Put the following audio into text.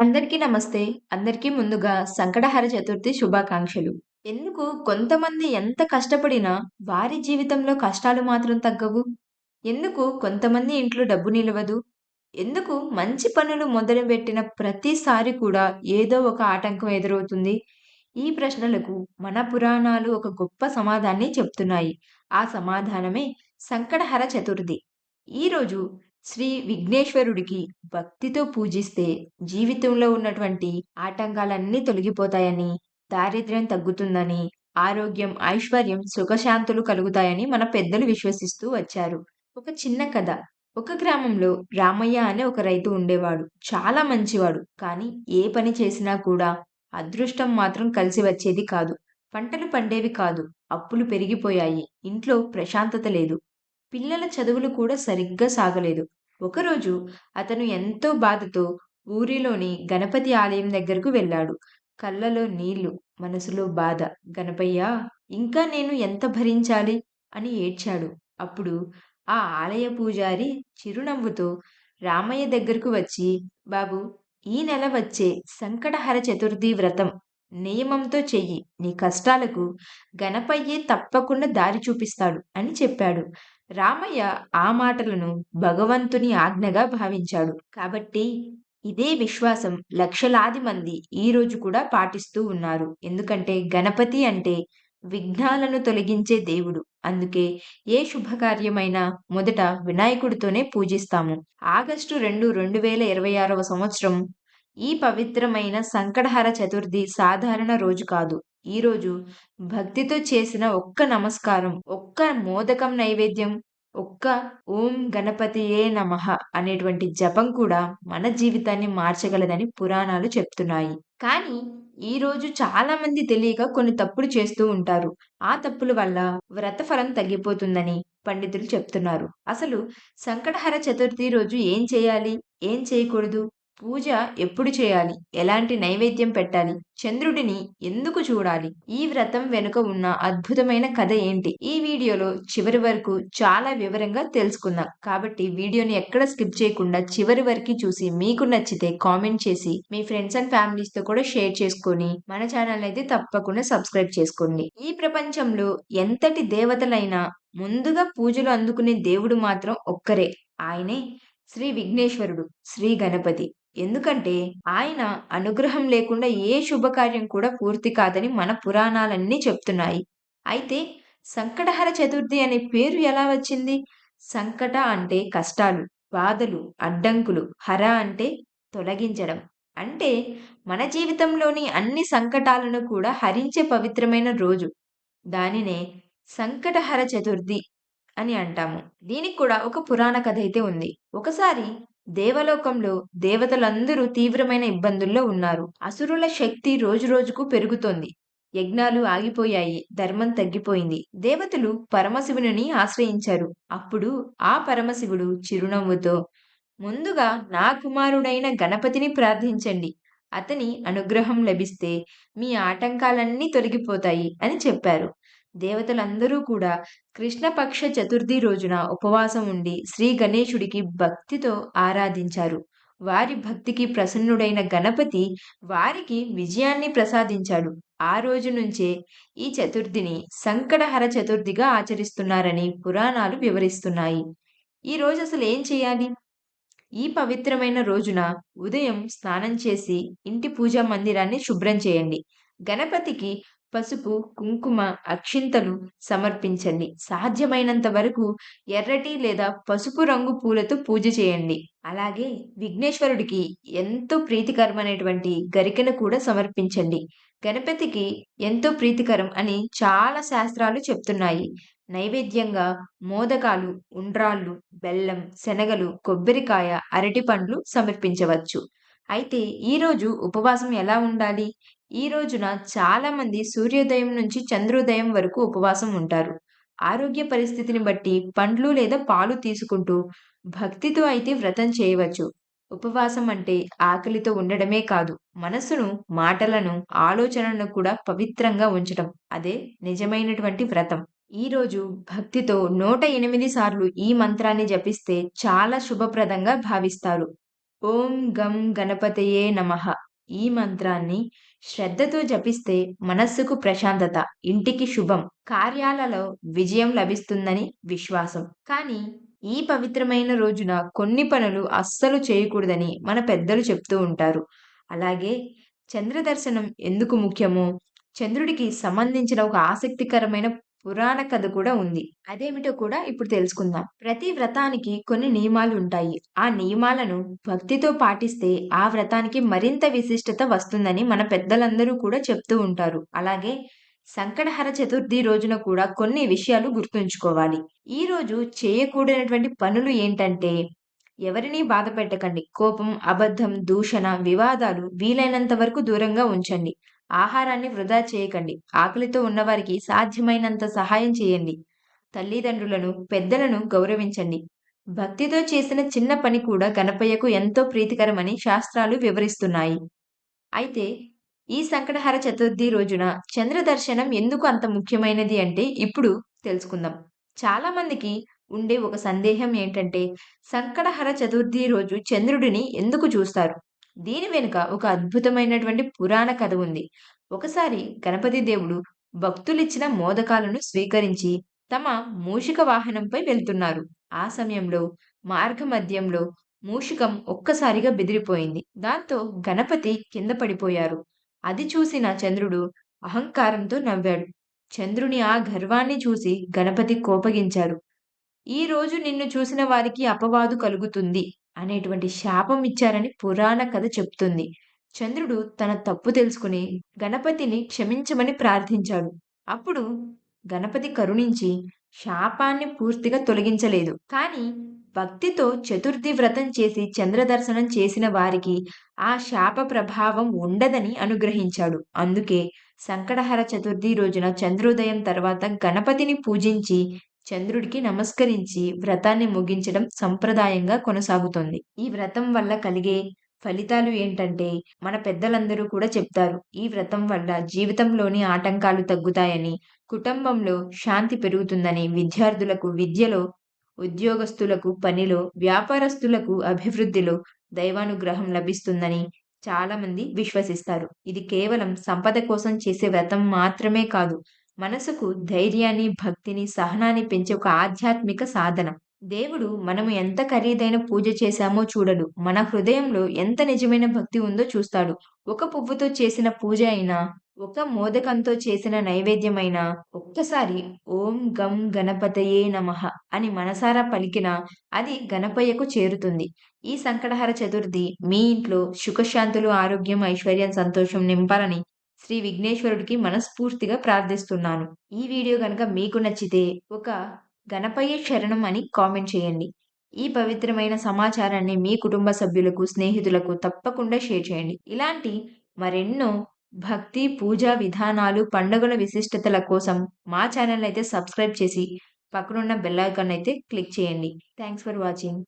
అందరికీ నమస్తే. అందరికీ ముందుగా సంకటహర చతుర్థి శుభాకాంక్షలు. ఎందుకు కొంతమంది ఎంత కష్టపడినా వారి జీవితంలో కష్టాలు మాత్రం తగ్గవు? ఎందుకు కొంతమంది ఇంట్లో డబ్బు నిలవదు? ఎందుకు మంచి పనులు మొదలుపెట్టిన ప్రతిసారి కూడా ఏదో ఒక ఆటంకం ఎదురవుతుంది? ఈ ప్రశ్నలకు మన పురాణాలు ఒక గొప్ప సమాధానాన్ని చెప్తున్నాయి. ఆ సమాధానమే సంకటహర చతుర్థి. ఈరోజు శ్రీ విఘ్నేశ్వరుడికి భక్తితో పూజిస్తే జీవితంలో ఉన్నటువంటి ఆటంకాలన్నీ తొలగిపోతాయని, దారిద్ర్యం తగ్గుతుందని, ఆరోగ్యం, ఐశ్వర్యం, సుఖశాంతులు కలుగుతాయని మన పెద్దలు విశ్వసిస్తూ వచ్చారు. ఒక చిన్న కథ. ఒక గ్రామంలో రామయ్య అనే ఒక రైతు ఉండేవాడు. చాలా మంచివాడు. కానీ ఏ పని చేసినా కూడా అదృష్టం మాత్రం కలిసి వచ్చేది కాదు. పంటలు పండేవి కాదు. అప్పులు పెరిగిపోయాయి. ఇంట్లో ప్రశాంతత లేదు. పిల్లల చదువులు కూడా సరిగ్గా సాగలేదు. ఒకరోజు అతను ఎంతో బాధతో ఊరిలోని గణపతి ఆలయం దగ్గరకు వెళ్ళాడు. కళ్ళలో నీళ్లు, మనసులో బాధ. గణపయ్యా! ఇంకా నేను ఎంత భరించాలి? అని ఏడ్చాడు. అప్పుడు ఆ ఆలయ పూజారి చిరునవ్వుతో రామయ్య దగ్గరకు వచ్చి, బాబూ, ఈ నెల వచ్చే సంకటహర చతుర్థి వ్రతం నియమంతో చెయ్యి. నీ కష్టాలకు గణపయ్యే తప్పకుండా దారి చూపిస్తాడు అని చెప్పాడు. రామయ్య ఆ మాటలను భగవంతుని ఆజ్ఞగా భావించాడు. కాబట్టి ఇదే విశ్వాసం లక్షలాది మంది ఈ రోజు కూడా పాటిస్తూ ఉన్నారు. ఎందుకంటే గణపతి అంటే విఘ్నాలను తొలగించే దేవుడు. అందుకే ఏ శుభకార్యమైనా మొదట వినాయకుడితోనే పూజిస్తాము. ఆగస్టు 2, 2026వ సంవత్సరం ఈ పవిత్రమైన సంకటహర చతుర్థి సాధారణ రోజు కాదు. ఈరోజు భక్తితో చేసిన ఒక్క నమస్కారం, ఒక్క మోదకం నైవేద్యం, ఒక్క ఓం గణపతియే నమః అనేటువంటి జపం కూడా మన జీవితాన్ని మార్చగలదని పురాణాలు చెప్తున్నాయి. కానీ ఈరోజు చాలా మంది తెలియక కొన్ని తప్పులు చేస్తూ ఉంటారు. ఆ తప్పుల వల్ల వ్రతఫలం తగ్గిపోతుందని పండితులు చెప్తున్నారు. అసలు సంకటహర చతుర్థి రోజు ఏం చేయాలి? ఏం చేయకూడదు? పూజ ఎప్పుడు చేయాలి? ఎలాంటి నైవేద్యం పెట్టాలి? చంద్రుడిని ఎందుకు చూడాలి? ఈ వ్రతం వెనుక ఉన్న అద్భుతమైన కథ ఏంటి? ఈ వీడియోలో చివరి వరకు చాలా వివరంగా తెలుసుకుందాం. కాబట్టి వీడియోని ఎక్కడ స్కిప్ చేయకుండా చివరి వరకు చూసి మీకు నచ్చితే కామెంట్ చేసి మీ ఫ్రెండ్స్ అండ్ ఫ్యామిలీస్ తో కూడా షేర్ చేసుకొని మన ఛానల్ అయితే తప్పకుండా సబ్స్క్రైబ్ చేసుకోండి. ఈ ప్రపంచంలో ఎంతటి దేవతలైనా ముందుగా పూజలు అందుకునే దేవుడు మాత్రం ఒక్కరే. ఆయనే శ్రీ విఘ్నేశ్వరుడు, శ్రీ గణపతి. ఎందుకంటే ఆయన అనుగ్రహం లేకుండా ఏ శుభకార్యం కూడా పూర్తి కాదని మన పురాణాలన్నీ చెప్తున్నాయి. అయితే సంకటహర చతుర్థి అనే పేరు ఎలా వచ్చింది? సంకట అంటే కష్టాలు, బాధలు, అడ్డంకులు. హర అంటే తొలగించడం. అంటే మన జీవితంలోని అన్ని సంకటాలను కూడా హరించే పవిత్రమైన రోజు. దానినే సంకటహర చతుర్థి అని అంటాము. దీనికి కూడా ఒక పురాణ కథ అయితే ఉంది. ఒకసారి దేవలోకంలో దేవతలందరూ తీవ్రమైన ఇబ్బందుల్లో ఉన్నారు. అసురుల శక్తి రోజురోజుకు పెరుగుతోంది. యజ్ఞాలు ఆగిపోయాయి. ధర్మం తగ్గిపోయింది. దేవతలు పరమశివుని ఆశ్రయించారు. అప్పుడు ఆ పరమశివుడు చిరునవ్వుతో, ముందుగా నా కుమారుడైన గణపతిని ప్రార్థించండి. అతని అనుగ్రహం లభిస్తే మీ ఆటంకాలన్నీ తొలగిపోతాయి అని చెప్పారు. దేవతలందరూ కూడా కృష్ణపక్ష చతుర్థి రోజున ఉపవాసం ఉండి శ్రీ గణేశుడికి భక్తితో ఆరాధించారు. వారి భక్తికి ప్రసన్నుడైన గణపతి వారికి విజయాన్ని ప్రసాదించాడు. ఆ రోజు నుంచే ఈ చతుర్థిని సంకటహర చతుర్థిగా ఆచరిస్తున్నారని పురాణాలు వివరిస్తున్నాయి. ఈ రోజు అసలు ఏం చేయాలి? ఈ పవిత్రమైన రోజున ఉదయం స్నానం చేసి ఇంటి పూజా మందిరాన్ని శుభ్రం చేయండి. గణపతికి పసుపు, కుంకుమ, అక్షింతలు సమర్పించండి. సాధ్యమైనంత వరకు ఎర్రటి లేదా పసుపు రంగు పూలతో పూజ చేయండి. అలాగే విఘ్నేశ్వరుడికి ఎంతో ప్రీతికరమైనటువంటి గరికెను కూడా సమర్పించండి. గణపతికి ఎంతో ప్రీతికరం అని చాలా శాస్త్రాలు చెప్తున్నాయి. నైవేద్యంగా మోదకాలు, ఉండ్రాళ్ళు, బెల్లం, శనగలు, కొబ్బరికాయ, అరటిపండ్లు సమర్పించవచ్చు. అయితే ఈరోజు ఉపవాసం ఎలా ఉండాలి? ఈ రోజున చాలామంది సూర్యోదయం నుంచి చంద్రోదయం వరకు ఉపవాసం ఉంటారు. ఆరోగ్య పరిస్థితిని బట్టి పండ్లు లేదా పాలు తీసుకుంటూ భక్తితో అయితే వ్రతం చేయవచ్చు. ఉపవాసం అంటే ఆకలితో ఉండడమే కాదు, మనసును, మాటలను, ఆలోచనలను కూడా పవిత్రంగా ఉంచటం. అదే నిజమైనటువంటి వ్రతం. ఈరోజు భక్తితో 108 సార్లు ఈ మంత్రాన్ని జపిస్తే చాలా శుభప్రదంగా భావిస్తారు. ఓం గం గణపతయే నమః. ఈ మంత్రాన్ని శ్రద్ధతో జపిస్తే మనస్సుకు ప్రశాంతత, ఇంటికి శుభం, కార్యాలలో విజయం లభిస్తుందని విశ్వాసం. కానీ ఈ పవిత్రమైన రోజున కొన్ని పనులు అస్సలు చేయకూడదని మన పెద్దలు చెప్తూ ఉంటారు. అలాగే చంద్ర దర్శనం ఎందుకు ముఖ్యమో, చంద్రుడికి సంబంధించిన ఒక ఆసక్తికరమైన పురాణ కథ కూడా ఉంది. అదేమిటో కూడా ఇప్పుడు తెలుసుకుందాం. ప్రతి వ్రతానికి కొన్ని నియమాలు ఉంటాయి. ఆ నియమాలను భక్తితో పాటిస్తే ఆ వ్రతానికి మరింత విశిష్టత వస్తుందని మన పెద్దలందరూ కూడా చెప్తూ ఉంటారు. అలాగే సంకటహర చతుర్థి రోజున కూడా కొన్ని విషయాలు గుర్తుంచుకోవాలి. ఈ రోజు చేయకూడనటువంటి పనులు ఏంటంటే, ఎవరినీ బాధ పెట్టకండి. కోపం, అబద్ధం, దూషణ, వివాదాలు వీలైనంత వరకు దూరంగా ఉంచండి. ఆహారాన్ని వృధా చేయకండి. ఆకలితో ఉన్నవారికి సాధ్యమైనంత సహాయం చేయండి. తల్లిదండ్రులను, పెద్దలను గౌరవించండి. భక్తితో చేసిన చిన్న పని కూడా గణపయ్యకు ఎంతో ప్రీతికరమని శాస్త్రాలు వివరిస్తున్నాయి. అయితే ఈ సంకటహర చతుర్థి రోజున చంద్ర దర్శనం ఎందుకు అంత ముఖ్యమైనది అంటే ఇప్పుడు తెలుసుకుందాం. చాలా మందికి ఉండే ఒక సందేహం ఏంటంటే సంకటహర చతుర్థి రోజు చంద్రుడిని ఎందుకు చూస్తారు? దీని వెనుక ఒక అద్భుతమైనటువంటి పురాణ కథ ఉంది. ఒకసారి గణపతి దేవుడు భక్తులిచ్చిన మోదకాలను స్వీకరించి తమ మూషిక వాహనంపై వెళ్తున్నారు. ఆ సమయంలో మార్గమధ్యంలో మూషికం ఒక్కసారిగా బెదిరిపోయింది. దాంతో గణపతి కింద పడిపోయారు. అది చూసిన చంద్రుడు అహంకారంతో నవ్వాడు. చంద్రుని ఆ గర్వాన్ని చూసి గణపతి కోపగించారు. ఈ రోజు నిన్ను చూసిన వారికి అపవాదు కలుగుతుంది అనేటువంటి శాపం ఇచ్చారని పురాణ కథ చెప్తుంది. చంద్రుడు తన తప్పు తెలుసుకుని గణపతిని క్షమించమని ప్రార్థించాడు. అప్పుడు గణపతి కరుణించి శాపాన్ని పూర్తిగా తొలగించలేదు. కానీ భక్తితో చతుర్థి వ్రతం చేసి చంద్రదర్శనం చేసిన వారికి ఆ శాప ప్రభావం ఉండదని అనుగ్రహించాడు. అందుకే సంకటహర చతుర్థి రోజున చంద్రోదయం తర్వాత గణపతిని పూజించి చంద్రుడికి నమస్కరించి వ్రతాన్ని ముగించడం సంప్రదాయంగా కొనసాగుతుంది. ఈ వ్రతం వల్ల కలిగే ఫలితాలు ఏంటంటే మన పెద్దలందరూ కూడా చెప్తారు. ఈ వ్రతం వల్ల జీవితంలోని ఆటంకాలు తగ్గుతాయని, కుటుంబంలో శాంతి పెరుగుతుందని, విద్యార్థులకు విద్యలో, ఉద్యోగస్తులకు పనిలో, వ్యాపారస్తులకు అభివృద్ధిలో దైవానుగ్రహం లభిస్తుందని చాలామంది విశ్వసిస్తారు. ఇది కేవలం సంపద కోసం చేసే వ్రతం మాత్రమే కాదు. మనసుకు ధైర్యాన్ని, భక్తిని, సహనాన్ని పెంచే ఒక ఆధ్యాత్మిక సాధన. దేవుడు మనము ఎంత ఖరీదైన పూజ చేశామో చూడడు. మన హృదయంలో ఎంత నిజమైన భక్తి ఉందో చూస్తాడు. ఒక పువ్వుతో చేసిన పూజ అయినా, ఒక మోదకంతో చేసిన నైవేద్యమైనా, ఒక్కసారి ఓం గం గణపతయే నమః అని మనసారా పలికినా అది గణపయ్యకు చేరుతుంది. ఈ సంకటహర చతుర్థి మీ ఇంట్లో సుఖశాంతులు, ఆరోగ్యం, ఐశ్వర్యం, సంతోషం నింపాలని శ్రీ విఘ్నేశ్వరుడికి మనస్ఫూర్తిగా ప్రార్థిస్తున్నాను. ఈ వీడియో గనక మీకు నచ్చితే ఒక గణపయ్య శరణం అని కామెంట్ చేయండి. ఈ పవిత్రమైన సమాచారాన్ని మీ కుటుంబ సభ్యులకు, స్నేహితులకు తప్పకుండా షేర్ చేయండి. ఇలాంటి మరెన్నో భక్తి, పూజా విధానాలు, పండుగల విశిష్టతల కోసం మా ఛానెల్ అయితే సబ్స్క్రైబ్ చేసి పక్కనున్న బెల్ ఐకాన్ అయితే క్లిక్ చేయండి. Thanks for watching.